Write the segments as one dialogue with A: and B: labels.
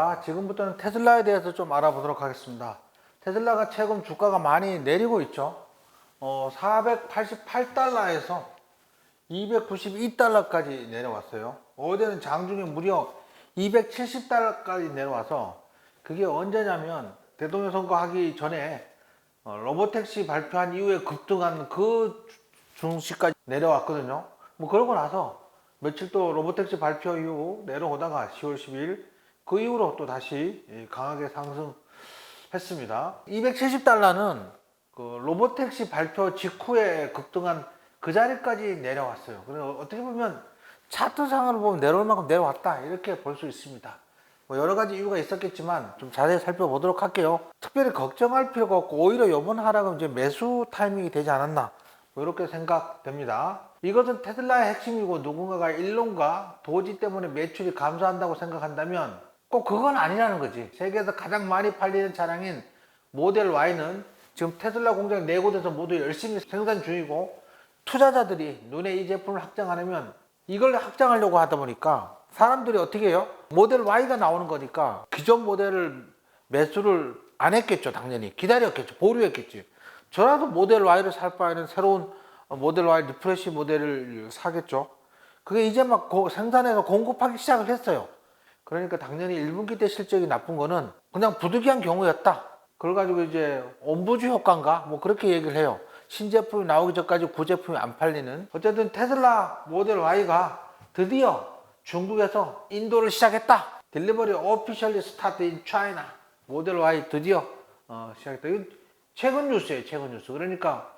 A: 자, 지금부터는 테슬라에 대해서 좀 알아보도록 하겠습니다. 테슬라가 최근 주가가 많이 내리고 있죠. 488달러에서 292달러까지 내려왔어요. 어제는 장중에 무려 270달러까지 내려와서, 그게 언제냐면 대통령 선거 하기 전에 로보택시 발표한 이후에 급등한 그 중시까지 내려왔거든요. 뭐 그러고 나서 며칠 또 로보택시 발표 이후 내려오다가 10월 12일 그 이후로 또 다시 강하게 상승했습니다. 270달러는 그 로보택시 발표 직후에 급등한 그 자리까지 내려왔어요. 그래서 어떻게 보면 차트상으로 보면 내려올 만큼 내려왔다, 이렇게 볼 수 있습니다. 뭐 여러 가지 이유가 있었겠지만 좀 자세히 살펴보도록 할게요. 특별히 걱정할 필요가 없고, 오히려 이번 하락은 이제 매수 타이밍이 되지 않았나, 뭐 이렇게 생각됩니다. 이것은 테슬라의 핵심이고, 누군가가 일론과 도지 때문에 매출이 감소한다고 생각한다면 꼭 그건 아니라는 거지. 세계에서 가장 많이 팔리는 차량인 모델 Y는 지금 테슬라 공장 4곳에서 모두 열심히 생산 중이고, 투자자들이 눈에 이 제품을 확장하려면 이걸 확장하려고 하다 보니까 사람들이 어떻게 해요? 모델 Y가 나오는 거니까 기존 모델을 매수를 안 했겠죠. 당연히 기다렸겠죠. 보류했겠지. 저라도 모델 Y를 살 바에는 새로운 모델 Y 리프레시 모델을 사겠죠. 그게 이제 막 생산해서 공급하기 시작을 했어요. 그러니까 당연히 1분기 때 실적이 나쁜 거는 그냥 부득이한 경우였다. 그걸 가지고 이제 엄부주 효과인가 뭐 그렇게 얘기를 해요. 신제품이 나오기 전까지 구제품이 안 팔리는. 어쨌든 테슬라 모델 Y가 드디어 중국에서 인도를 시작했다. 딜리버리 오피셜리 스타트 인 차이나. 모델 Y 드디어 시작했다. 이건 최근 뉴스예요. 최근 뉴스. 그러니까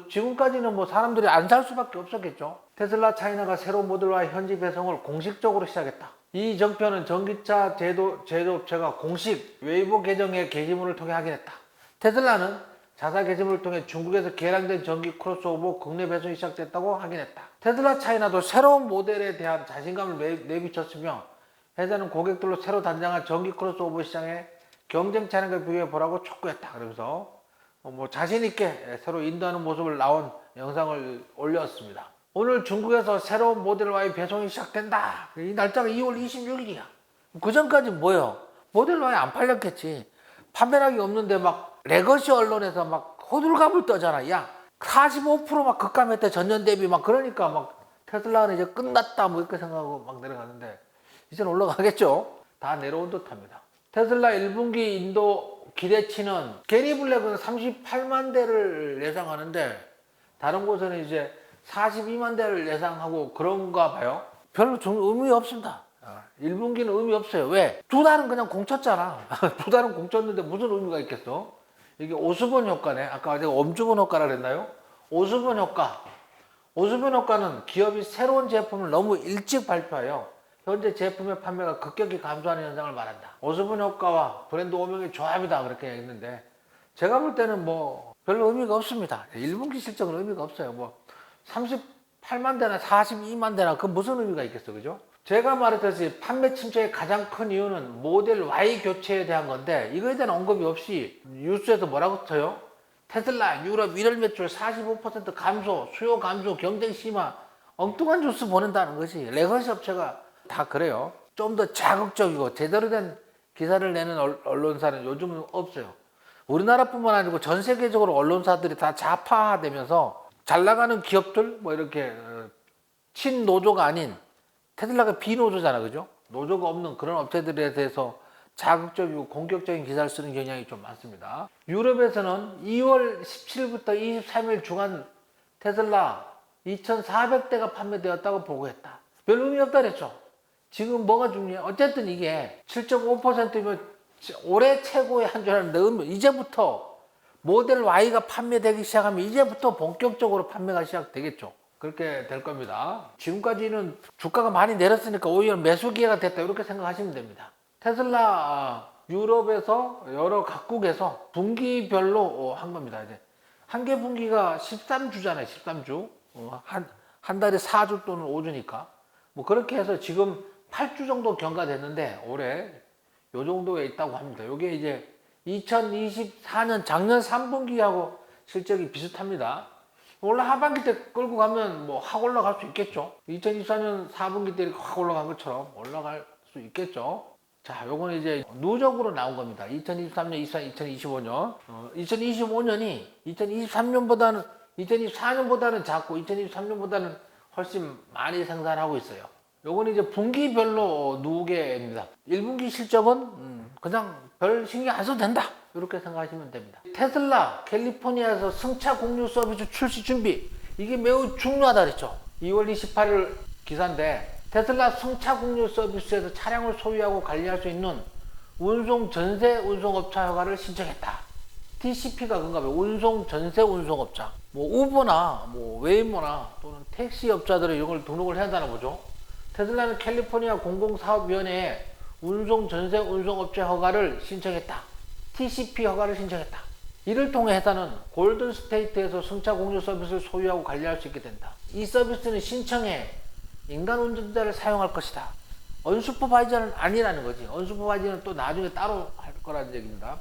A: 지금까지는 뭐 사람들이 안 살 수밖에 없었겠죠. 테슬라 차이나가 새로운 모델 Y 현지 배송을 공식적으로 시작했다. 이 정표는 전기차 제조업체가 공식 웨이보 계정의 게시물을 통해 확인했다. 테슬라는 자사 게시물을 통해 중국에서 개량된 전기 크로스오버 국내 배송이 시작됐다고 확인했다. 테슬라 차이나도 새로운 모델에 대한 자신감을 내비쳤으며, 회사는 고객들로 새로 단장한 전기 크로스오버 시장에 경쟁 차량과 비교해 보라고 촉구했다. 그러면서 뭐 자신 있게 새로 인도하는 모습을 나온 영상을 올렸습니다. 오늘 중국에서 새로운 모델 Y 배송이 시작된다. 이 날짜가 2월 26일이야. 그 전까지 뭐예요? 모델 Y 안 팔렸겠지. 판매량이 없는데 막 레거시 언론에서 막 호들갑을 떠잖아. 야, 45%막 급감했대, 전년 대비. 막 그러니까 막 테슬라는 이제 끝났다 뭐 이렇게 생각하고 막 내려가는데, 이제는 올라가겠죠. 다 내려온 듯합니다. 테슬라 1분기 인도 기대치는 게리 블랙은 38만 대를 예상하는데, 다른 곳은 이제 42만 대를 예상하고 그런가 봐요. 별로 의미 없습니다. 1분기는 의미 없어요. 왜? 두 달은 그냥 공쳤잖아. 두 달은 공쳤는데 무슨 의미가 있겠어? 이게 오스본 효과네. 아까 제가 엄주본 효과라 그랬나요? 오스본 효과. 오스본 효과는 기업이 새로운 제품을 너무 일찍 발표하여 현재 제품의 판매가 급격히 감소하는 현상을 말한다. 오스본 효과와 브랜드 오명의 조합이다, 그렇게 했는데, 제가 볼 때는 뭐 별로 의미가 없습니다. 1분기 실적은 의미가 없어요. 뭐 38만 대나 42만 대나 그 무슨 의미가 있겠어, 그죠? 제가 말했듯이 판매 침체의 가장 큰 이유는 모델 Y 교체에 대한 건데, 이거에 대한 언급이 없이 뉴스에서 뭐라고 써요? 테슬라 유럽 1월 매출 45% 감소, 수요 감소, 경쟁 심화, 엉뚱한 뉴스 보낸다는 것이. 레거시 업체가 다 그래요. 좀 더 자극적이고 제대로 된 기사를 내는 언론사는 요즘은 없어요. 우리나라뿐만 아니고 전 세계적으로 언론사들이 다 좌파되면서 잘 나가는 기업들, 뭐 이렇게 친노조가 아닌, 테슬라가 비노조잖아, 그죠? 노조가 없는 그런 업체들에 대해서 자극적이고 공격적인 기사를 쓰는 경향이 좀 많습니다. 유럽에서는 2월 17일부터 23일 주간 테슬라 2,400대가 판매되었다고 보고했다. 별 의미 없다 그랬죠. 지금 뭐가 중요해? 어쨌든 이게 7.5%면 올해 최고의 한 주라는데, 이제부터 모델 Y가 판매되기 시작하면 이제부터 본격적으로 판매가 시작되겠죠. 그렇게 될 겁니다. 지금까지는 주가가 많이 내렸으니까 오히려 매수 기회가 됐다, 이렇게 생각하시면 됩니다. 테슬라 유럽에서 여러 각국에서 분기별로 한 겁니다. 이제 한 개 분기가 13주잖아요. 13주. 한 달에 4주 또는 5주니까. 뭐 그렇게 해서 지금 8주 정도 경과됐는데, 올해 요 정도에 있다고 합니다. 요게 이제 2024년 작년 3분기하고 실적이 비슷합니다. 원래 하반기 때 끌고 가면 뭐 확 올라갈 수 있겠죠. 2024년 4분기 때 이렇게 확 올라간 것처럼 올라갈 수 있겠죠. 자, 요건 이제 누적으로 나온 겁니다. 2023년, 24년, 2025년. 2025년이 2024년보다는 작고 2023년보다는 훨씬 많이 생산하고 있어요. 요건 이제 분기별로 누계입니다. 1분기 실적은 그냥 별 신경 안 써도 된다. 이렇게 생각하시면 됩니다. 테슬라 캘리포니아에서 승차 공유 서비스 출시 준비. 이게 매우 중요하다 그랬죠. 2월 28일 기사인데 테슬라 승차 공유 서비스에서 차량을 소유하고 관리할 수 있는 운송 전세 운송업자 허가를 신청했다. TCP가 그런가 봐요. 운송 전세 운송업자. 뭐 우버나 뭐 웨이모나 또는 택시 업자들은 이걸 등록을 해야 한다는 거죠. 테슬라는 캘리포니아 공공사업위원회에 운송 전세 운송업체 허가를 신청했다. TCP 허가를 신청했다. 이를 통해 회사는 골든 스테이트에서 승차 공유 서비스를 소유하고 관리할 수 있게 된다. 이 서비스는 신청해 인간 운전자를 사용할 것이다. 언슈퍼바이저는 아니라는 거지. 언슈퍼바이저는 또 나중에 따로 할 거라는 얘기입니다.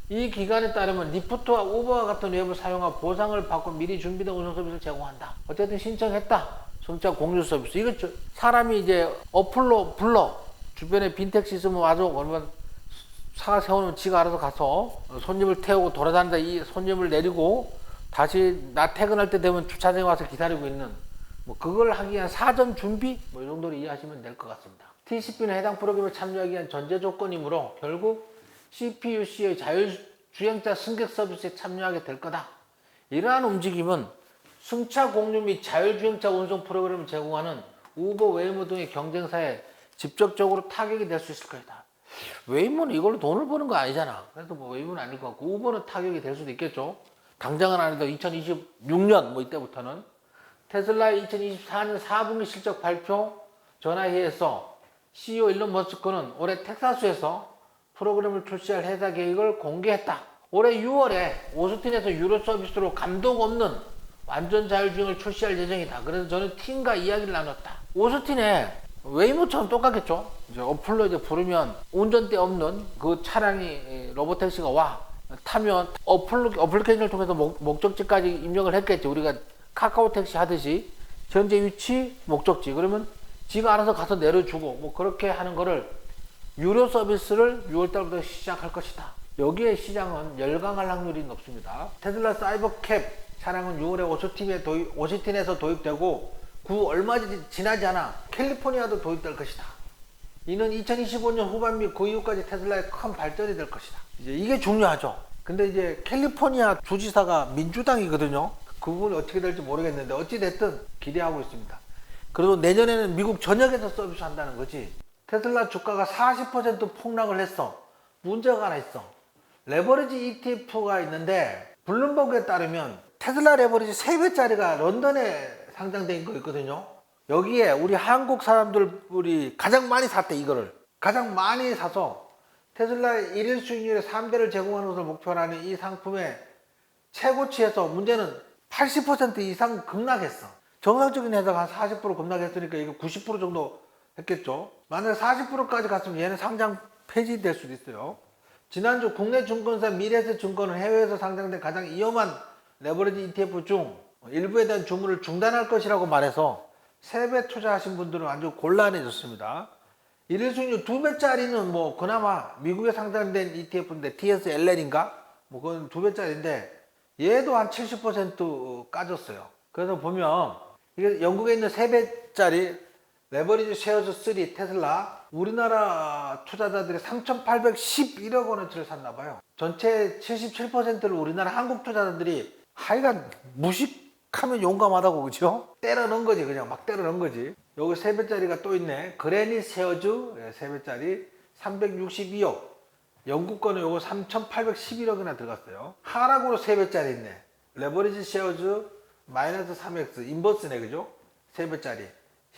A: 이 기간에 따르면 리프트와 우버와 같은 앱을 사용하고 보상을 받고 미리 준비된 운송 서비스를 제공한다. 어쨌든 신청했다. 승차 공유 서비스. 이거 사람이 이제 어플로 불러. 주변에 빈택시 있으면 와서 그러면 차 세우면 지가 알아서 가서 손님을 태우고 돌아다니다 이 손님을 내리고 다시 나 퇴근할 때 되면 주차장에 와서 기다리고 있는 뭐 그걸 하기 위한 사전 준비 뭐 이 정도로 이해하시면 될 것 같습니다. TCP는 해당 프로그램에 참여하기 위한 전제 조건이므로 결국 CPUC의 자율주행차 승객 서비스에 참여하게 될 거다. 이러한 움직임은 승차 공유 및 자율주행차 운송 프로그램을 제공하는 우버, 웨이모 등의 경쟁사에 직접적으로 타격이 될 수 있을 것이다. 웨이모는 이걸로 돈을 버는 거 아니잖아. 그래서 뭐 웨이모는 아닐 것 같고 우버는 타격이 될 수도 있겠죠. 당장은 아니더라도 2026년 뭐 이때부터는 테슬라의 2024년 4분기 실적 발표 전화회의에서 CEO 일론 머스크는 올해 텍사스에서 프로그램을 출시할 회사 계획을 공개했다. 올해 6월에 오스틴에서 유료 서비스로 감독 없는 완전 자율주행을 출시할 예정이다. 그래서 저는 팀과 이야기를 나눴다. 오스틴에 웨이모처럼 똑같겠죠. 이제 어플로 이제 부르면 운전대 없는 그 차량이 로보택시가 와 타면 어플리케이션을 통해서 목적지까지 입력을 했겠지. 우리가 카카오 택시 하듯이 현재 위치, 목적지. 그러면 지가 알아서 가서 내려주고 뭐 그렇게 하는 거를 유료 서비스를 6월달부터 시작할 것이다. 여기에 시장은 열광할 확률이 높습니다. 테슬라 사이버캡 차량은 6월에 오스틴에서 도입되고 얼마 지나지 않아 캘리포니아도 도입될 것이다. 이는 2025년 후반 및 그 이후까지 테슬라의 큰 발전이 될 것이다. 이제 이게 중요하죠. 근데 이제 캘리포니아 주지사가 민주당이거든요. 그 부분이 어떻게 될지 모르겠는데 어찌됐든 기대하고 있습니다. 그래도 내년에는 미국 전역에서 서비스 한다는 거지. 테슬라 주가가 40% 폭락을 했어. 문제가 하나 있어. 레버리지 ETF가 있는데 블룸버그에 따르면 테슬라 레버리지 3배짜리가 런던에 상장된 거 있거든요. 여기에 우리 한국 사람들이 가장 많이 샀대. 이거를 가장 많이 사서 테슬라의 1일 수익률의 3배를 제공하는 것을 목표로 하는 이 상품의 최고치에서 문제는 80% 이상 급락했어. 정상적인 회사가 한 40% 급락했으니까 이거 90% 정도 했겠죠. 만약 40%까지 갔으면 얘는 상장 폐지될 수도 있어요. 지난주 국내 증권사 미래에셋증권은 해외에서 상장된 가장 위험한 레버리지 ETF 중 일부에 대한 주문을 중단할 것이라고 말해서 3배 투자하신 분들은 아주 곤란해졌습니다. 1일 수익률 2배짜리는 뭐 그나마 미국에 상장된 ETF인데 TSLN인가? 뭐 그건 2배짜리인데 얘도 한 70% 까졌어요. 그래서 보면 이게 영국에 있는 3배짜리 레버리지 쉐어즈 3 테슬라 우리나라 투자자들이 3,811억 원어치를 샀나 봐요. 전체 77%를 우리나라 한국 투자자들이 하여간 무식하면 용감하다고 그죠? 때려 넣은 거지. 그냥 막 때려 넣은 거지. 여기 3배짜리가 또 있네. 그래닛 쉐어즈 3배짜리 362억. 영국 거는 요거 3,811억이나 들어갔어요. 하락으로 3배짜리 있네. 레버리지 쉐어즈 마이너스 3x 인버스네 그죠? 3배짜리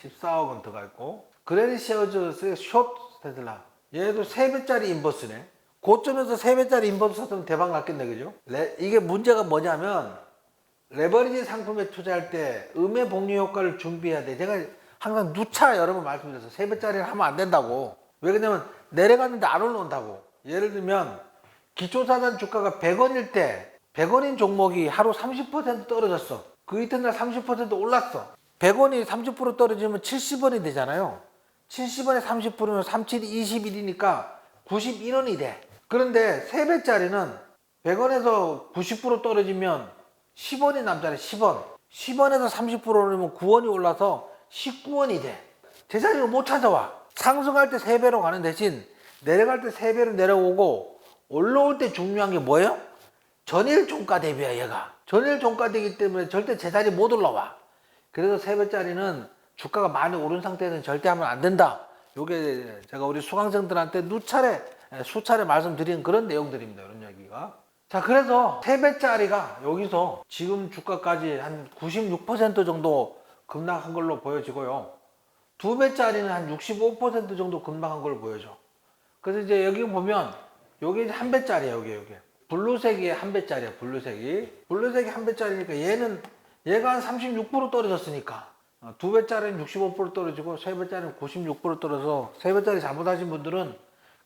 A: 14억 원 들어가 있고 그래닛 쉐어즈 숏 테슬라 얘도 3배짜리 인버스네. 고점에서 3배짜리 인버스 샀으면 대박 났겠네 그죠? 이게 문제가 뭐냐면 레버리지 상품에 투자할 때 음의 복리 효과를 준비해야 돼. 제가 항상 누차 여러 번 말씀드렸어요. 3배짜리를 하면 안 된다고. 왜 그러냐면 내려갔는데 안 올라온다고. 예를 들면 기초자산 주가가 100원일 때 100원인 종목이 하루 30% 떨어졌어. 그 이튿날 30% 올랐어. 100원이 30% 떨어지면 70원이 되잖아요. 70원에 30%면 37이 21이니까 91원이 돼. 그런데 3배짜리는 100원에서 90% 떨어지면 10원이 남잖아요. 10원. 10원에서 30% 오르면 9원이 올라서 19원이 돼. 제자리를 못 찾아와. 상승할 때 3배로 가는 대신 내려갈 때 3배로 내려오고 올라올 때 중요한 게 뭐예요? 전일 종가 대비야 얘가. 전일 종가 되기 때문에 절대 제자리 못 올라와. 그래서 3배짜리는 주가가 많이 오른 상태에서는 절대 하면 안 된다. 요게 제가 우리 수강생들한테 수차례 말씀드린 그런 내용들입니다. 이런 얘기가. 자, 그래서 3배짜리가 여기서 지금 주가까지 한 96% 정도 급락한 걸로 보여지고요. 2배짜리는 한 65% 정도 급락한 걸로 보여져. 그래서 이제 여기 보면 여기 이제 1배짜리야, 여기. 블루색이 1배짜리야, 블루색이 1배짜리니까 얘가 한 36% 떨어졌으니까 2배짜리는 65% 떨어지고 3배짜리는 96% 떨어져서 3배짜리 잘못하신 분들은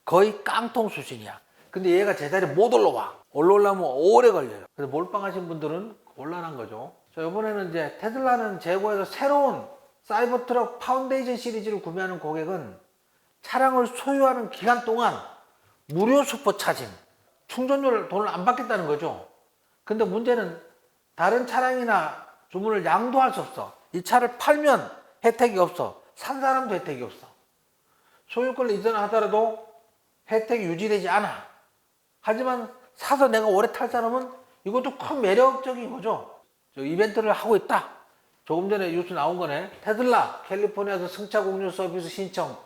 A: 거의 깡통 수준이야. 근데 얘가 제자리 못 올라오려면 오래 걸려요. 그래서 몰빵하신 분들은 곤란한 거죠. 자, 이번에는 이제 테슬라는 재고에서 새로운 사이버트럭 파운데이션 시리즈를 구매하는 고객은 차량을 소유하는 기간 동안 무료 슈퍼차징, 충전료를 돈을 안 받겠다는 거죠. 근데 문제는 다른 차량이나 주문을 양도할 수 없어. 이 차를 팔면 혜택이 없어. 산 사람도 혜택이 없어. 소유권을 이전하더라도 혜택이 유지되지 않아. 하지만 사서 내가 오래 탈 사람은 이것도 큰 매력적인 거죠. 저 이벤트를 하고 있다. 조금 전에 뉴스 나온 거네. 테슬라 캘리포니아에서 승차 공유 서비스 신청.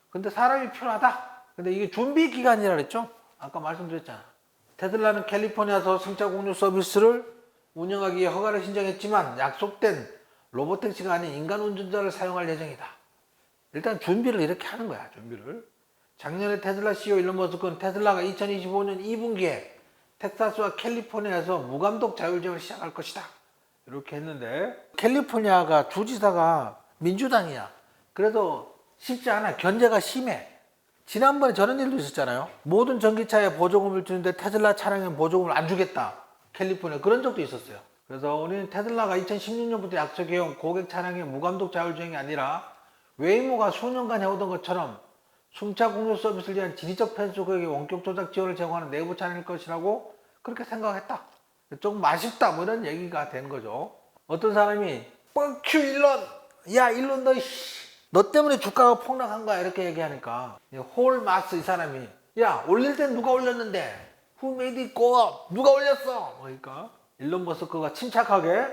A: 근데 사람이 필요하다. 근데 이게 준비 기간이라 그랬죠. 아까 말씀드렸잖아. 테슬라는 캘리포니아에서 승차 공유 서비스를 운영하기 위해 허가를 신청했지만 약속된 로보택시가 아닌 인간 운전자를 사용할 예정이다. 일단 준비를 이렇게 하는 거야. 준비를. 작년에 테슬라 CEO 일론 머스크는 테슬라가 2025년 2분기에 텍사스와 캘리포니아에서 무감독 자율주행을 시작할 것이다. 이렇게 했는데 캘리포니아가 주지사가 민주당이야. 그래서 쉽지 않아. 견제가 심해. 지난번에 저런 일도 있었잖아요. 모든 전기차에 보조금을 주는데 테슬라 차량에 보조금을 안 주겠다. 캘리포니아 그런 적도 있었어요. 그래서 우리는 테슬라가 2016년부터 약속해온 고객 차량의 무감독 자율주행이 아니라 웨이모가 수년간 해오던 것처럼 승차 공유 서비스를 위한 지리적 편수 고객의 원격 조작 지원을 제공하는 내부 차량일 것이라고 그렇게 생각했다. 조금 아쉽다 뭐 이런 얘기가 된 거죠. 어떤 사람이 뻑큐 일론, 야 일론 너 때문에 주가가 폭락한 거야 이렇게 얘기하니까 홀마스 이 사람이 야 올릴 땐 누가 올렸는데 Who made it go up? 누가 올렸어? 그러니까 일론 머스크가 침착하게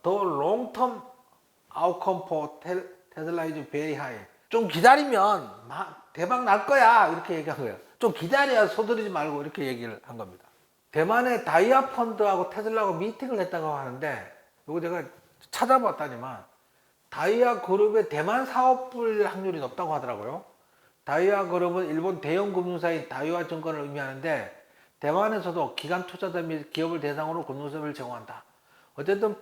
A: The long term outcome for Tesla is very high. 좀 기다리면 대박 날 거야 이렇게 얘기한 거예요. 좀 기다려야 서두르지 말고 이렇게 얘기를 한 겁니다. 대만의 다이아 펀드하고 테슬라하고 미팅을 했다고 하는데 이거 제가 찾아봤다니만 다이아 그룹의 대만 사업 불 확률이 높다고 하더라고요. 다이아 그룹은 일본 대형 금융사인 다이아 증권을 의미하는데 대만에서도 기관 투자자 및 기업을 대상으로 금융 서비스를 제공한다. 어쨌든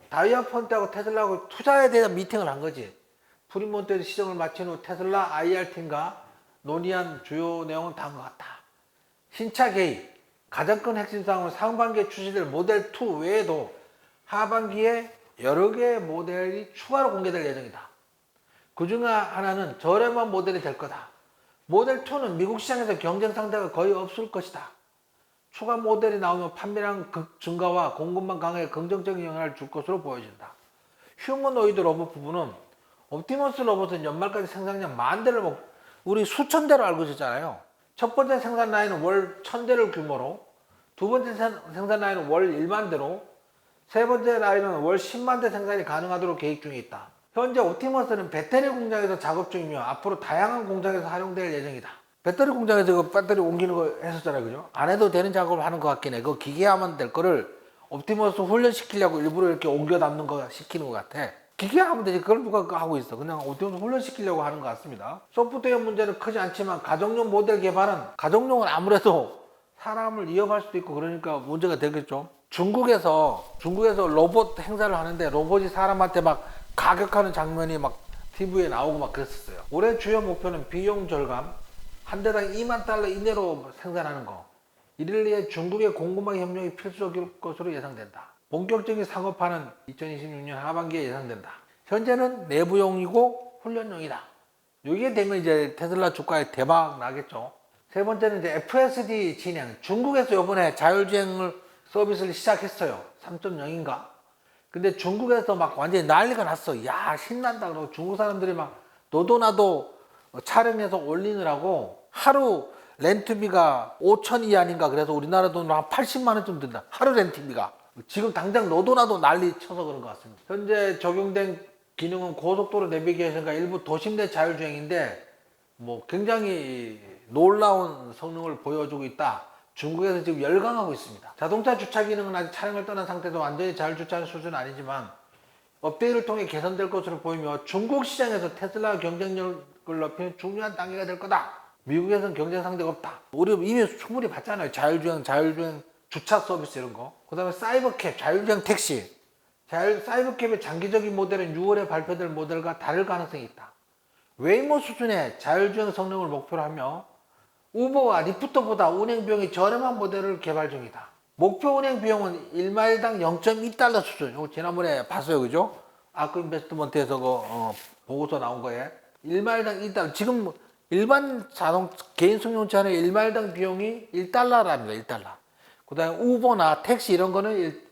A: 다이아 펀드하고 테슬라하고 투자에 대한 미팅을 한 거지. 프리몬트에서 시정을 마친 후 테슬라 IR팀과 논의한 주요 내용은 다음과 같다. 신차 개입, 가장 큰 핵심 사항은 상반기에 출시될 모델 2 외에도 하반기에 여러 개의 모델이 추가로 공개될 예정이다. 그 중 하나는 저렴한 모델이 될 거다. 모델 2는 미국 시장에서 경쟁 상대가 거의 없을 것이다. 추가 모델이 나오면 판매량 증가와 공급망 강화에 긍정적인 영향을 줄 것으로 보여진다. 휴머노이드 로봇 부분은 옵티머스 로봇은 연말까지 생산량 10,000대를 우리 수천 대로 알고 있었잖아요. 첫 번째 생산 라인은 월 1,000대를 규모로, 두 번째 생산 라인은 월 1만 대로, 세 번째 라인은 월 10만 대 생산이 가능하도록 계획 중에 있다. 현재 옵티머스는 배터리 공장에서 작업 중이며 앞으로 다양한 공장에서 활용될 예정이다. 배터리 공장에서 그 배터리 옮기는 거 했었잖아요, 그죠? 안 해도 되는 작업을 하는 것 같긴 해. 그거 기계화하면 될 거를 옵티머스 훈련시키려고 일부러 이렇게 옮겨 담는 거 시키는 것 같아. 기계화하면 되지. 그걸 누가 하고 있어. 그냥 옵티머스 훈련시키려고 하는 것 같습니다. 소프트웨어 문제는 크지 않지만 가정용 모델 개발은 가정용은 아무래도 사람을 이어갈 수도 있고 그러니까 문제가 되겠죠. 중국에서 로봇 행사를 하는데 로봇이 사람한테 막 가격하는 장면이 막 TV에 나오고 막 그랬었어요. 올해 주요 목표는 비용 절감, 한 대당 $20,000 이내로 생산하는 거. 이를 위해 중국의 공급망 협력이 필수적일 것으로 예상된다. 본격적인 상업화는 2026년 하반기에 예상된다. 현재는 내부용이고 훈련용이다. 이게 되면 이제 테슬라 주가에 대박 나겠죠. 세 번째는 이제 FSD 진행. 중국에서 이번에 자율주행을 서비스를 시작했어요. 3.0인가? 근데 중국에서 막 완전히 난리가 났어. 야, 신난다. 그러고 중국 사람들이 막 너도나도 촬영해서 올리느라고 하루 렌트비가 5천 이하인가. 그래서 우리나라 돈으로 한 80만 원쯤 든다. 하루 렌트비가. 지금 당장 너도나도 난리 쳐서 그런 것 같습니다. 현재 적용된 기능은 고속도로 내비게이션과 일부 도심 내 자율주행인데 뭐 굉장히 놀라운 성능을 보여주고 있다. 중국에서 지금 열광하고 있습니다. 자동차 주차 기능은 아직 차량을 떠난 상태에서 완전히 자율주차하는 수준은 아니지만 업데이트를 통해 개선될 것으로 보이며 중국 시장에서 테슬라 경쟁력을 높이는 중요한 단계가 될 거다. 미국에서는 경쟁 상대가 없다. 우리 이미 충분히 봤잖아요. 자율주행 주차 서비스 이런 거. 그 다음에 사이버캡, 자율주행 택시. 사이버캡의 장기적인 모델은 6월에 발표될 모델과 다를 가능성이 있다. 웨이모 수준의 자율주행 성능을 목표로 하며 우버와 리프트보다 운행 비용이 저렴한 모델을 개발 중이다. 목표 운행 비용은 1마일당 0.2달러 수준. 이거 지난번에 봤어요, 그죠? 아크 인베스트먼트에서 보고서 나온 거에 1마일당 2달러. 지금 일반 개인 승용차는 1마일당 비용이 1달러랍니다. 1달러. 그 다음에 우버나 택시 이런 거는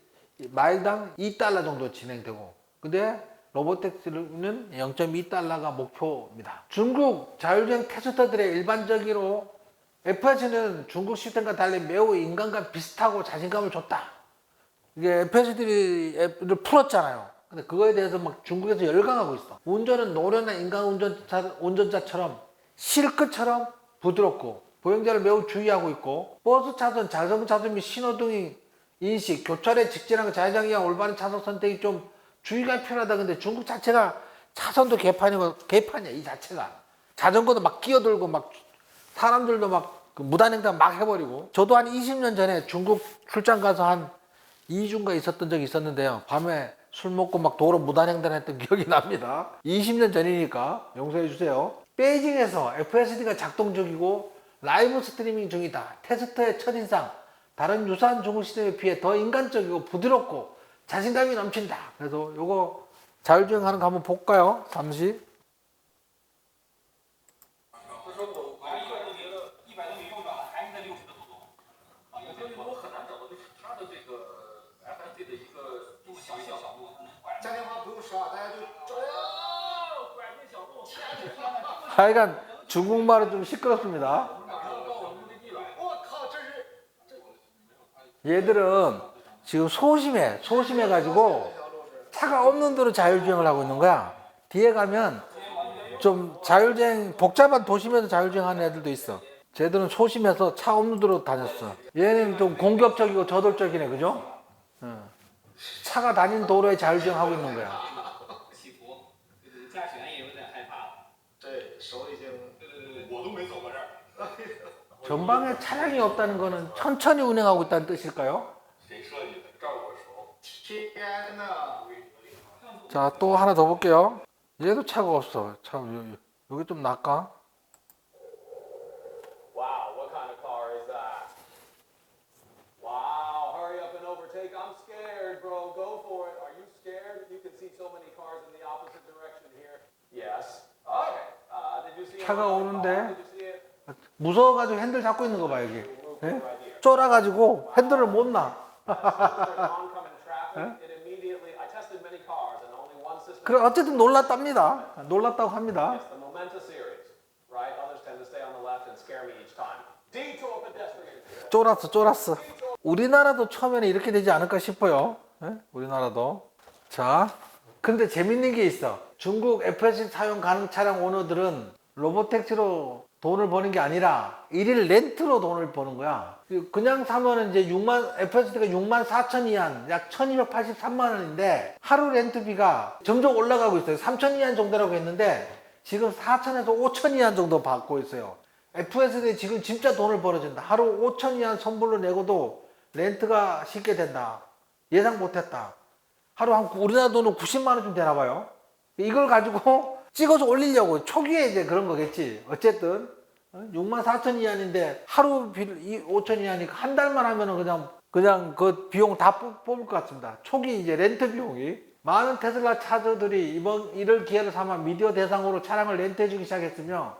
A: 마일당 2달러 정도 진행되고, 근데 로보택시는 0.2달러가 목표입니다. 중국 자율주행 테스터들의 일반적으로 FSD는 중국 시스템과 달리 매우 인간과 비슷하고 자신감을 줬다. 이게 FSD를 풀었잖아요. 근데 그거에 대해서 막 중국에서 열광하고 있어. 운전은 노련한 인간 운전자처럼 실크처럼 부드럽고 보행자를 매우 주의하고 있고, 버스 차선, 자전거 차선 및 신호등이 인식, 교차로에 직진하고 좌회전이야 올바른 차선 선택이 좀 주의가 필요하다. 근데 중국 자체가 차선도 개판이야. 이 자체가 자전거도 막 끼어들고 막 사람들도 막 무단횡단 막 해버리고. 저도 한 20년 전에 중국 출장 가서 한 2주인가 있었던 적이 있었는데요. 밤에 술 먹고 막 도로 무단횡단 했던 기억이 납니다. 20년 전이니까 용서해 주세요. 베이징에서 FSD가 작동 중이고 라이브 스트리밍 중이다. 테스트의 첫인상, 다른 유사한 중국 시스템에 비해 더 인간적이고 부드럽고 자신감이 넘친다. 그래서 요거 자율주행하는 거 한번 볼까요? 잠시. 하여간 중국말은 좀 시끄럽습니다. 얘들은 지금 소심해가지고 차가 없는 데로 자율주행을 하고 있는 거야. 뒤에 가면 좀 복잡한 도심에서 자율주행하는 애들도 있어. 쟤들은 소심해서 차 없는 데로 다녔어. 얘는 좀 공격적이고 저돌적이네, 그죠? 차가 다니는 도로에 자율주행하고 있는 거야. 전방에 차량이 없다는 거는 천천히 운행하고 있다는 뜻일까요? 자, 또 하나 더 볼게요. 얘도 차가 없어. 여기 좀 낫까?
B: Wow, what kind of car is that? Wow, hurry up and overtake. I'm scared, bro. Go for it. Are you scared? You can see so many cars in the opposite direction here. Yes. Okay. Did you see
A: 차가
B: another
A: 오는데
B: car? Did you see it?
A: 무서워가지고 핸들 잡고 있는 거 봐, 여기. 예? 쫄아가지고 핸들을 못 놔.
B: There's oncoming traffic. It immediately. I tested many cars and only one system.
A: 그래, 어쨌든 놀랐답니다. 놀랐다고 합니다.
B: Yes, the Momenta series, right? Others tend to stay on the left and scare me each time. Detour pedestrian.
A: 쫄았어. 우리나라도 처음에는 이렇게 되지 않을까 싶어요. 예? 우리나라도. 자, 근데 재밌는 게 있어. 중국 FSD 사용 가능 차량 오너들은 로보택시로 돈을 버는 게 아니라 일일 렌트로 돈을 버는 거야. 그냥 사면은 이제 FSD가 6만 4천 이안, 약 1283만 원인데 하루 렌트비가 점점 올라가고 있어요. 3천 이안 정도라고 했는데 지금 4천에서 5천 이안 정도 받고 있어요. FSD 지금 진짜 돈을 벌어준다. 하루 5천 이안 선불로 내고도 렌트가 쉽게 된다. 예상 못했다. 하루 우리나라 돈으로 90만 원쯤 되나 봐요. 이걸 가지고 찍어서 올리려고 초기에 이제 그런 거겠지. 어쨌든 6만 4천 이하인데 하루 5천 이하니까 한 달만 하면은 그냥 그 비용 다 뽑을 것 같습니다. 초기 이제 렌트 비용이 많은 테슬라 차주들이 이를 기회로 삼아 미디어 대상으로 차량을 렌트해주기 시작했으며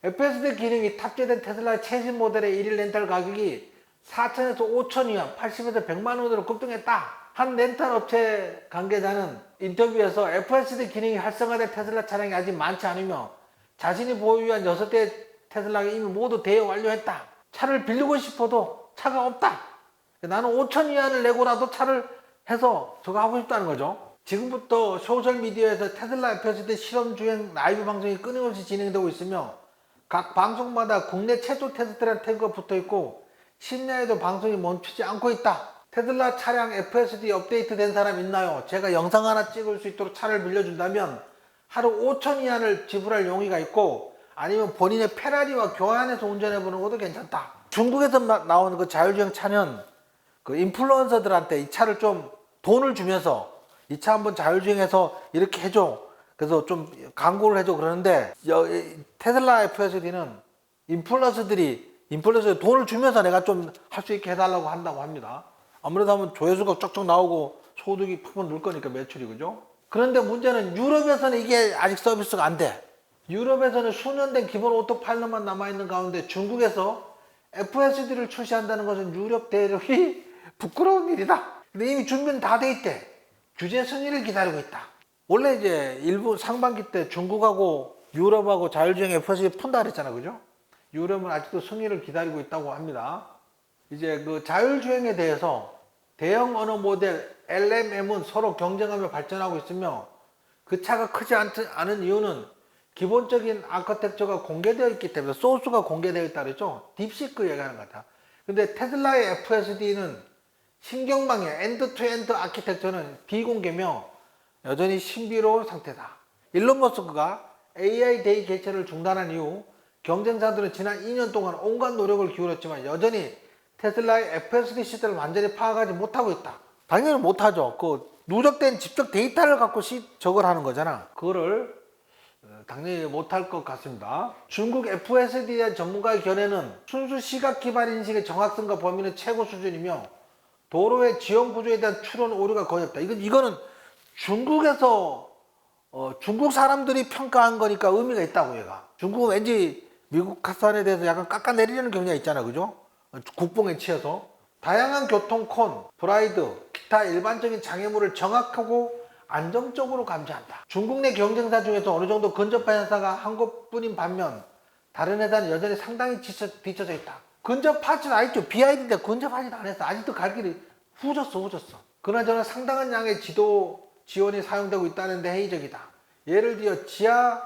A: FSD 기능이 탑재된 테슬라의 최신 모델의 일일 렌탈 가격이 4천에서 5천 위안, 80에서 100만 원으로 급등했다. 한 렌탈 업체 관계자는 인터뷰에서 FSD 기능이 활성화된 테슬라 차량이 아직 많지 않으며 자신이 보유한 6대의 테슬라가 이미 모두 대여 완료했다. 차를 빌리고 싶어도 차가 없다. 나는 5천 위안을 내고라도 차를 해서 저거 하고 싶다는 거죠. 지금부터 소셜미디어에서 테슬라 FSD 실험 주행 라이브 방송이 끊임없이 진행되고 있으며 각 방송마다 국내 최초 테스트라는 태그가 붙어있고 심야에도 방송이 멈추지 않고 있다. 테슬라 차량 FSD 업데이트 된 사람 있나요? 제가 영상 하나 찍을 수 있도록 차를 빌려준다면 하루 5천 위안을 지불할 용의가 있고 아니면 본인의 페라리와 교환해서 운전해보는 것도 괜찮다. 중국에서 나오는 그 자율주행 차는 그 인플루언서들한테 이 차를 좀 돈을 주면서 이 차 한번 자율주행해서 이렇게 해줘. 그래서 좀 광고를 해줘. 그러는데 테슬라 FSD는 인플루언서들이 돈을 주면서 내가 좀 할 수 있게 해달라고 한다고 합니다. 아무래도 하면 조회수가 쩍쩍 나오고 소득이 팍팍 늘 거니까 매출이, 그죠? 그런데 문제는 유럽에서는 이게 아직 서비스가 안 돼. 유럽에서는 수년 된 기본 오토파일럿만 남아있는 가운데 중국에서 FSD를 출시한다는 것은 유럽 대륙이 부끄러운 일이다. 근데 이미 준비는 다 돼 있대. 규제 승인을 기다리고 있다. 원래 이제 일부 상반기 때 중국하고 유럽하고 자율주행 FSD 푼다 그랬잖아, 그죠? 유럽은 아직도 승인을 기다리고 있다고 합니다. 이제 그 자율주행에 대해서 대형 언어 모델 LMM은 서로 경쟁하며 발전하고 있으며 그 차가 크지 않은 이유는 기본적인 아키텍처가 공개되어 있기 때문에 소스가 공개되어 있다 그랬죠? 딥시크 얘기하는 것 같아. 근데 테슬라의 FSD는 신경망의 엔드-투-엔드 아키텍처는 비공개며 여전히 신비로운 상태다. 일론 머스크가 AI 데이 개최를 중단한 이후 경쟁사들은 지난 2년 동안 온갖 노력을 기울였지만 여전히 테슬라의 FSD 시대를 완전히 파악하지 못하고 있다. 당연히 못하죠. 그 누적된 직접 데이터를 갖고 저걸 하는 거잖아. 그거를 당연히 못할 것 같습니다. 중국 FSD에 대한 전문가의 견해는 순수 시각 기반 인식의 정확성과 범위는 최고 수준이며 도로의 지형 구조에 대한 추론 오류가 거의 없다. 이거는 중국에서 중국 사람들이 평가한 거니까 의미가 있다고 얘가. 중국은 왠지 미국 카산에 대해서 약간 깎아내리려는 경향이 있잖아, 그죠? 국뽕에 치여서 다양한 교통콘, 브라이드, 기타 일반적인 장애물을 정확하고 안정적으로 감지한다. 중국 내 경쟁사 중에서 어느 정도 근접한 회사가 한 곳뿐인 반면 다른 회사는 여전히 상당히 뒤쳐져 있다. 근접하지는 않죠. BYD인데 근접하지도 않았어. 아직도 갈 길이 후졌어. 그나저나 상당한 양의 지도 지원이 사용되고 있다는데 회의적이다. 예를 들어 지하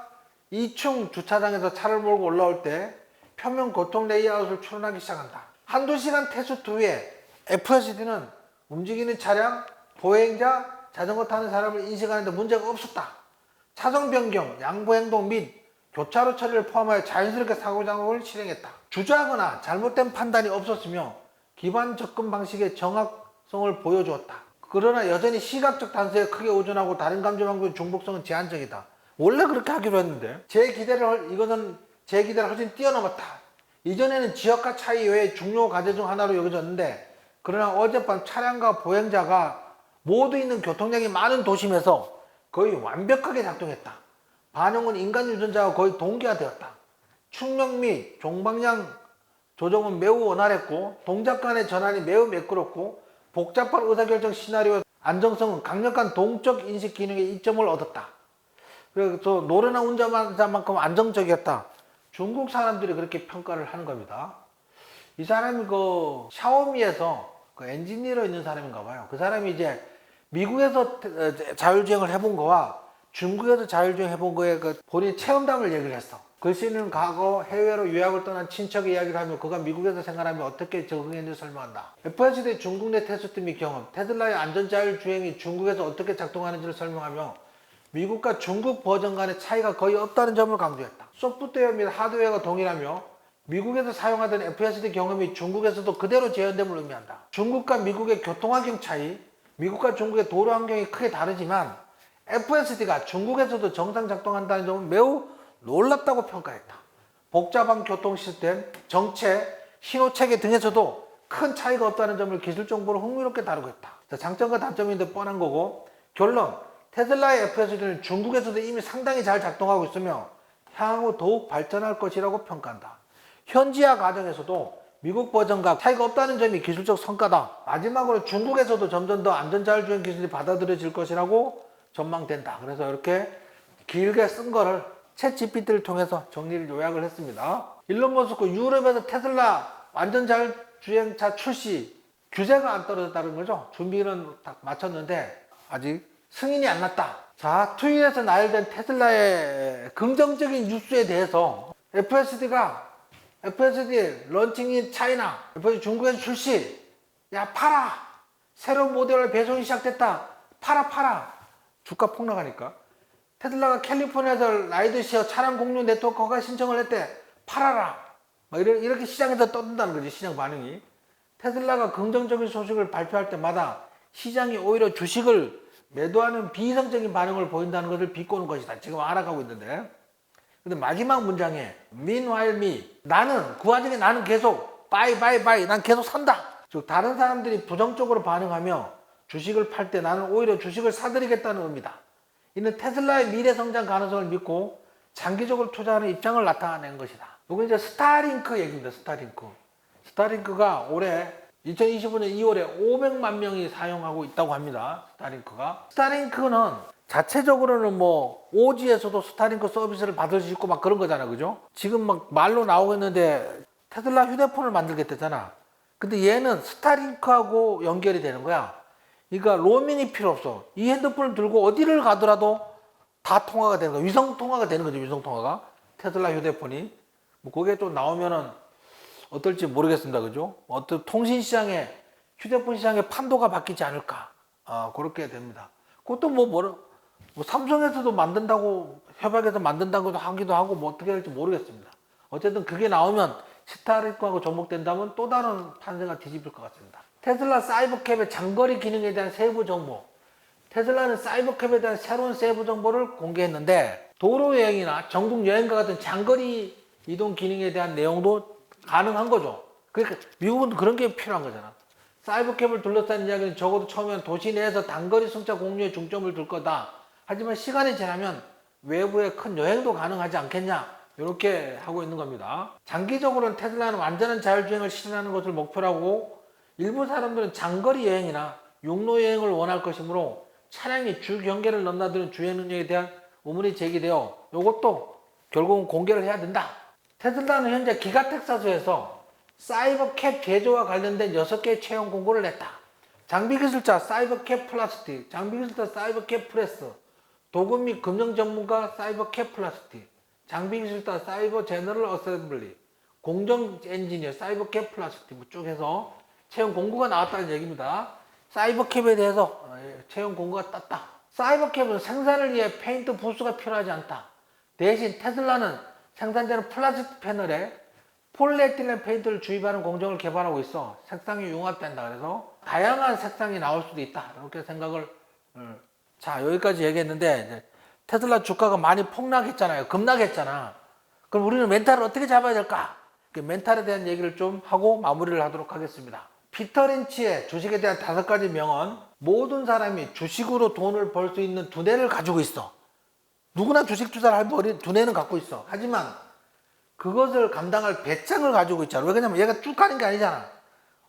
A: 2층 주차장에서 차를 몰고 올라올 때 표면 교통 레이아웃을 추론하기 시작한다. 한두 시간 테스트 후에 FSD는 움직이는 차량, 보행자, 자전거 타는 사람을 인식하는 데 문제가 없었다. 차선 변경, 양보 행동 및 교차로 처리를 포함하여 자연스럽게 사고작업을 실행했다. 주저하거나 잘못된 판단이 없었으며 기반 접근 방식의 정확성을 보여주었다. 그러나 여전히 시각적 단서에 크게 의존하고 다른 감지 방법의 중복성은 제한적이다. 원래 그렇게 하기로 했는데 이것은 제 기대를 훨씬 뛰어넘었다. 이전에는 지역과 차이 외에 중요 과제 중 하나로 여겨졌는데 그러나 어젯밤 차량과 보행자가 모두 있는 교통량이 많은 도심에서 거의 완벽하게 작동했다. 반응은 인간 유전자와 거의 동기화되었다. 충격 및 종방향 조정은 매우 원활했고 동작 간의 전환이 매우 매끄럽고 복잡한 의사결정 시나리오 안정성은 강력한 동적 인식 기능의 이점을 얻었다. 그래서 노래나 운전만큼 안정적이었다. 중국 사람들이 그렇게 평가를 하는 겁니다. 이 사람이 그 샤오미에서 그 엔지니어로 있는 사람인가 봐요. 그 사람이 이제 미국에서 자율주행을 해본 거와 중국에서 자율주행 해본 거에 그 본인 체험담을 얘기를 했어. 글씨는 과거 해외로 유학을 떠난 친척의 이야기를 하며 그가 미국에서 생활하며 어떻게 적응했는지 설명한다. FSD 중국 내 테스트 및 경험, 테슬라의 안전자율주행이 중국에서 어떻게 작동하는지를 설명하며 미국과 중국 버전 간의 차이가 거의 없다는 점을 강조했다. 소프트웨어 및 하드웨어가 동일하며 미국에서 사용하던 FSD 경험이 중국에서도 그대로 재현됨을 의미한다. 중국과 미국의 교통환경 차이, 미국과 중국의 도로 환경이 크게 다르지만 FSD가 중국에서도 정상 작동한다는 점은 매우 놀랍다고 평가했다. 복잡한 교통 시스템, 정체, 신호체계 등에서도 큰 차이가 없다는 점을 기술 정보로 흥미롭게 다루고 있다. 장점과 단점인데 뻔한 거고 결론, 테슬라의 FSD는 중국에서도 이미 상당히 잘 작동하고 있으며 향후 더욱 발전할 것이라고 평가한다. 현지화 과정에서도 미국 버전과 차이가 없다는 점이 기술적 성과다. 마지막으로 중국에서도 점점 더 안전자율주행 기술이 받아들여질 것이라고 전망된다. 그래서 이렇게 길게 쓴 거를 챗 GPT를 통해서 정리를 요약을 했습니다. 일론 머스크 유럽에서 테슬라 완전자율주행차 출시 규제가 안 떨어졌다는 거죠. 준비는 딱 마쳤는데 아직 승인이 안 났다. 자, 트윗에서 나열된 테슬라의 긍정적인 뉴스에 대해서 FSD 런칭인 차이나 FSD 중국에서 출시, 야 팔아, 새로운 모델을 배송이 시작됐다, 팔아. 주가 폭락하니까 테슬라가 캘리포니아에서 라이드쉐어 차량 공유 네트워크 허가 신청을 했대. 팔아라. 막 이렇게 시장에서 떠든다는 거지. 시장 반응이. 테슬라가 긍정적인 소식을 발표할 때마다 시장이 오히려 주식을 매도하는 비이성적인 반응을 보인다는 것을 비꼬는 것이다. 지금 알아가고 있는데. 근데 마지막 문장에 meanwhile me, 그 와중에 나는 계속 buy, 난 계속 산다. 즉 다른 사람들이 부정적으로 반응하며 주식을 팔 때 나는 오히려 주식을 사들이겠다는 의미다. 이는 테슬라의 미래 성장 가능성을 믿고 장기적으로 투자하는 입장을 나타낸 것이다. 이건 이제 스타링크 얘기입니다. 스타링크가 올해 2025년 2월에 500만 명이 사용하고 있다고 합니다. 스타링크는 자체적으로는 뭐 오지에서도 스타링크 서비스를 받을 수 있고 막 그런 거잖아, 그죠? 지금 막 말로 나오고 있는데 테슬라 휴대폰을 만들겠다잖아. 근데 얘는 스타링크하고 연결이 되는 거야. 그러니까 로밍이 필요 없어. 이 핸드폰을 들고 어디를 가더라도 다 통화가 되는 거야. 위성 통화가 되는 거죠. 위성 통화가. 테슬라 휴대폰이. 뭐 그게 또 나오면은 어떨지 모르겠습니다. 그죠? 어떤 통신 시장에, 휴대폰 시장의 판도가 바뀌지 않을까. 그렇게 됩니다. 그것도 뭐 삼성에서도 만든다고, 협약해서 만든다고 하기도 하고 뭐 어떻게 될지 모르겠습니다. 어쨌든 그게 나오면 스타링크하고 접목된다면 또 다른 판세가 뒤집힐 것 같습니다. 테슬라 사이버캡의 장거리 기능에 대한 세부 정보. 테슬라는 사이버캡에 대한 새로운 세부 정보를 공개했는데 도로 여행이나 전국 여행과 같은 장거리 이동 기능에 대한 내용도 가능한 거죠. 그러니까 미국은 그런 게 필요한 거잖아. 사이버캡을 둘러싼 이야기는 적어도 처음엔 도시 내에서 단거리 승차 공유에 중점을 둘 거다. 하지만 시간이 지나면 외부에 큰 여행도 가능하지 않겠냐. 이렇게 하고 있는 겁니다. 장기적으로는 테슬라는 완전한 자율주행을 실현하는 것을 목표로 하고 일부 사람들은 장거리 여행이나 용로 여행을 원할 것이므로 차량이 주 경계를 넘나드는 주행 능력에 대한 의문이 제기되어 이것도 결국은 공개를 해야 된다. 테슬라는 현재 기가 텍사스에서 사이버캡 제조와 관련된 6개의 채용 공고를 냈다. 장비기술자 사이버캡 플라스틱, 장비기술자 사이버캡 프레스, 도금 및 금융 전문가 사이버캡 플라스틱, 장비기술자 사이버 제너럴 어셈블리, 공정 엔지니어 사이버캡 플라스틱 쭉 해서 채용 공고가 나왔다는 얘기입니다. 사이버캡에 대해서 채용 공고가 떴다. 사이버캡은 생산을 위해 페인트 부스가 필요하지 않다. 대신 테슬라는 생산되는 플라스틱 패널에 폴리에틸렌 페인트를 주입하는 공정을 개발하고 있어 색상이 융합된다. 그래서 다양한 색상이 나올 수도 있다. 이렇게 생각을. 자, 여기까지 얘기했는데 이제 테슬라 주가가 많이 폭락했잖아요. 급락했잖아. 그럼 우리는 멘탈을 어떻게 잡아야 될까? 그 멘탈에 대한 얘기를 좀 하고 마무리를 하도록 하겠습니다. 피터 린치의 주식에 대한 5가지 명언. 모든 사람이 주식으로 돈을 벌 수 있는 두뇌를 가지고 있어. 누구나 주식 투자를 할 두뇌는 갖고 있어. 하지만 그것을 감당할 배짱을 가지고 있잖아. 왜 그러냐면 얘가 쭉 가는 게 아니잖아.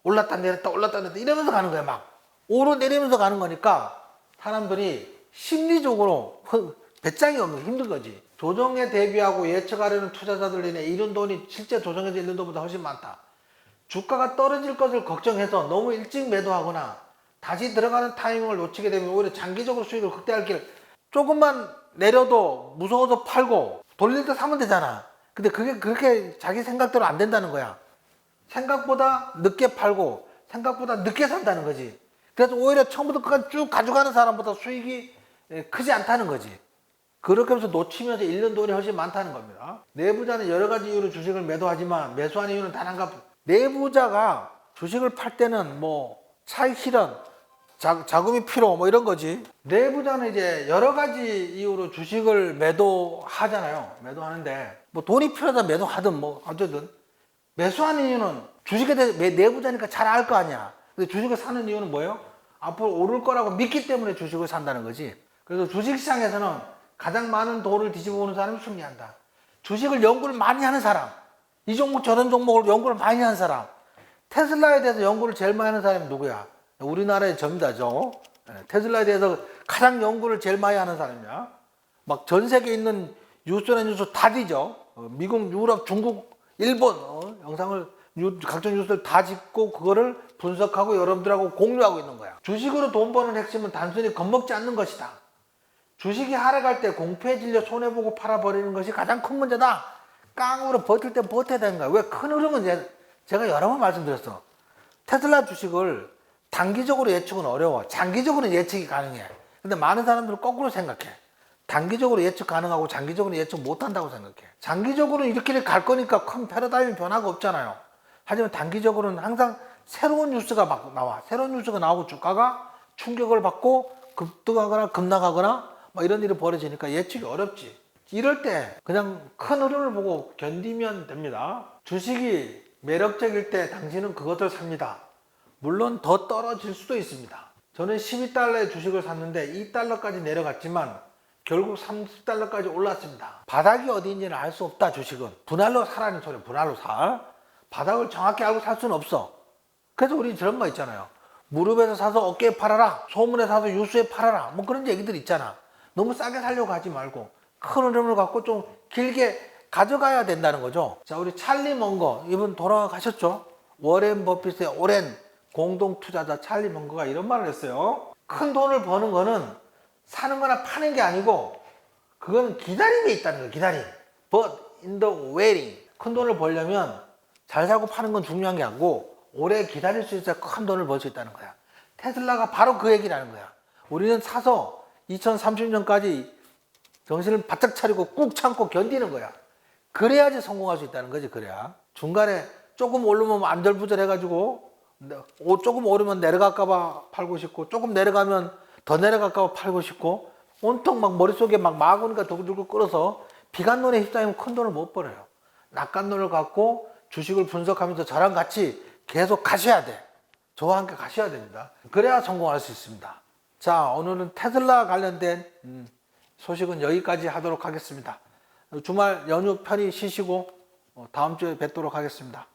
A: 올랐다 내렸다 이러면서 가는 거야. 막 오르내리면서 가는 거니까 사람들이 심리적으로 배짱이 없는 거 힘든 거지. 조정에 대비하고 예측하려는 투자자들 인해 잃은 돈이 실제 조정에서 잃는 돈보다 훨씬 많다. 주가가 떨어질 것을 걱정해서 너무 일찍 매도하거나 다시 들어가는 타이밍을 놓치게 되면 오히려 장기적으로 수익을 극대화할 길. 조금만 내려도 무서워서 팔고 돌릴 때 사면 되잖아. 근데 그게 그렇게 자기 생각대로 안 된다는 거야. 생각보다 늦게 팔고 생각보다 늦게 산다는 거지. 그래서 오히려 처음부터 끝까지 쭉 가져가는 사람보다 수익이 크지 않다는 거지. 그렇게 하면서 놓치면서 잃는 돈이 훨씬 많다는 겁니다. 내부자는 여러 가지 이유로 주식을 매도하지만 매수한 이유는 단 한 가지. 내부자가 주식을 팔 때는 뭐 차익 실현, 자금이 필요 뭐 이런 거지. 내부자는 이제 여러 가지 이유로 주식을 매도하잖아요. 매도하는데 뭐 돈이 필요하다 매도하든 뭐 어쨌든 매수하는 이유는 주식에 대해서 내부자니까 잘 알 거 아니야. 근데 주식을 사는 이유는 뭐예요? 앞으로 오를 거라고 믿기 때문에 주식을 산다는 거지. 그래서 주식시장에서는 가장 많은 돈을 뒤집어 보는 사람이 승리한다. 주식을 연구를 많이 하는 사람, 이 종목 저런 종목을 연구를 많이 하는 사람, 테슬라에 대해서 연구를 제일 많이 하는 사람이 누구야? 우리나라의 점자죠. 테슬라에 대해서 가장 연구를 제일 많이 하는 사람이야. 막 전 세계에 있는 뉴스나 뉴스 다 뒤져. 미국, 유럽, 중국, 일본 영상을 각종 뉴스를 다 짓고 그거를 분석하고 여러분들하고 공유하고 있는 거야. 주식으로 돈 버는 핵심은 단순히 겁먹지 않는 것이다. 주식이 하락할 때 공포에 질려 손해보고 팔아버리는 것이 가장 큰 문제다. 깡으로 버틸 때 버텨야 되는 거야. 왜? 큰 흐름은 제가 여러 번 말씀드렸어. 테슬라 주식을 단기적으로 예측은 어려워. 장기적으로는 예측이 가능해. 근데 많은 사람들은 거꾸로 생각해. 단기적으로 예측 가능하고 장기적으로 예측 못한다고 생각해. 장기적으로는 이렇게 갈 거니까 큰 패러다임 변화가 없잖아요. 하지만 단기적으로는 항상 새로운 뉴스가 막 나와. 새로운 뉴스가 나오고 주가가 충격을 받고 급등하거나 급락하거나 막 이런 일이 벌어지니까 예측이 어렵지. 이럴 때 그냥 큰 흐름을 보고 견디면 됩니다. 주식이 매력적일 때 당신은 그것을 삽니다. 물론 더 떨어질 수도 있습니다. 저는 12달러의 주식을 샀는데 2달러까지 내려갔지만 결국 30달러까지 올랐습니다. 바닥이 어디인지는 알 수 없다. 주식은 분할로 사라는 소리야. 분할로 사. 바닥을 정확히 알고 살 수는 없어. 그래서 우리 저런 거 있잖아요. 무릎에서 사서 어깨에 팔아라. 소문에 사서 유수에 팔아라. 뭐 그런 얘기들 있잖아. 너무 싸게 살려고 하지 말고 큰 흐름을 갖고 좀 길게 가져가야 된다는 거죠. 자, 우리 찰리 먼거 이분 돌아가셨죠. 워렌 버핏의 오랜 공동 투자자 찰리 먼거가 이런 말을 했어요. 큰 돈을 버는 거는 사는 거나 파는 게 아니고 그건 기다림에 있다는 거예요. 기다림. But in the waiting. 큰 돈을 벌려면 잘 사고 파는 건 중요한 게 아니고 오래 기다릴 수 있어야 큰 돈을 벌 수 있다는 거야. 테슬라가 바로 그 얘기라는 거야. 우리는 사서 2030년까지 정신을 바짝 차리고 꾹 참고 견디는 거야. 그래야지 성공할 수 있다는 거지. 그래야 중간에 조금 오르면 안절부절 해가지고 조금 오르면 내려갈까 봐 팔고 싶고 조금 내려가면 더 내려갈까 봐 팔고 싶고 온통 막 머릿속에 막 마구니까 두글두글 끓어서 비관론에 휩싸이면 큰 돈을 못 벌어요. 낙관론을 갖고 주식을 분석하면서 저랑 같이 계속 가셔야 돼. 저와 함께 가셔야 됩니다. 그래야 성공할 수 있습니다. 자, 오늘은 테슬라 관련된 소식은 여기까지 하도록 하겠습니다. 주말 연휴 편히 쉬시고 다음 주에 뵙도록 하겠습니다.